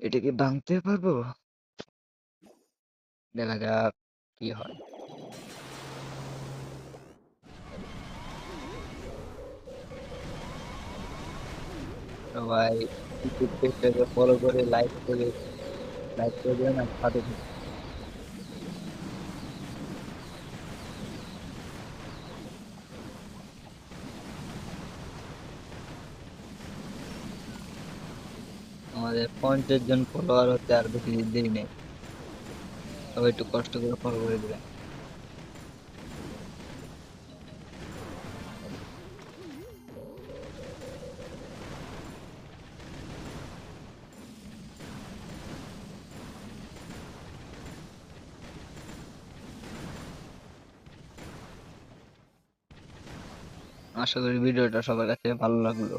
এটা কি ভাঙতে পারবো? দেখা যাক কি হয়। সবাই ইউটিউব পেজটাকে ফলো করে লাইক করে দেবেন আর সাথে থাকুন। আমাদের 50 জন ফলোয়ার হতে আর বেশি দেরি নেই। সবাই একটু কষ্ট করে ফলো করে দিবেন। আশা করি ভিডিওটা সবার কাছে ভালো লাগলো।